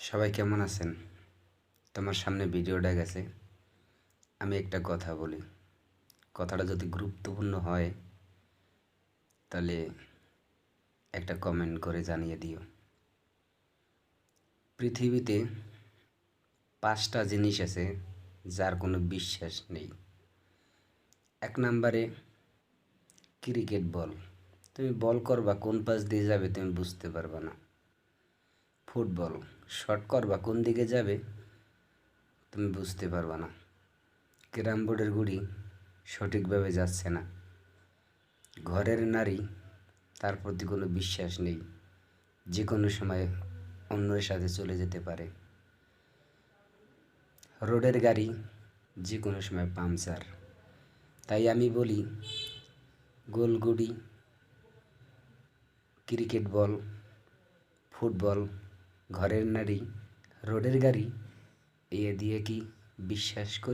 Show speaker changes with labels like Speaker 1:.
Speaker 1: সবাই কেমন আছেন? তোমার সামনে ভিডিওটা গেছে, আমি একটা কথা বলি। কথাটা যদি গুরুত্বপূর্ণ হয় তাহলে একটা কমেন্ট করে জানিয়ে দিও। পৃথিবীতে 5টা জিনিস আছে যার কোনো বিশ্বাস নেই। 1 নম্বরে ক্রিকেট বল। তুমি বল করবা কোন পাশ দিয়ে যাবে তুমি বুঝতে পারবা না। ফুটবল শট করবা কোন দিকে যাবে তুমি বুঝতে পারবা না। ক্যারাম বোর্ডের গুড়ি সঠিকভাবে যাচ্ছে না। ঘরের নারী, তার প্রতি কোনো বিশ্বাস নেই, যে কোনো সময় অন্যের সাথে চলে যেতে পারে। রোডের গাড়ি যে কোনো সময় পাংচার। তাই আমি বলি, গোলগুড়ি, ক্রিকেট বল, ফুটবল, ঘরের নারী, রোডের গাড়ি, এ দিয়ে কি বিশ্বাস করি?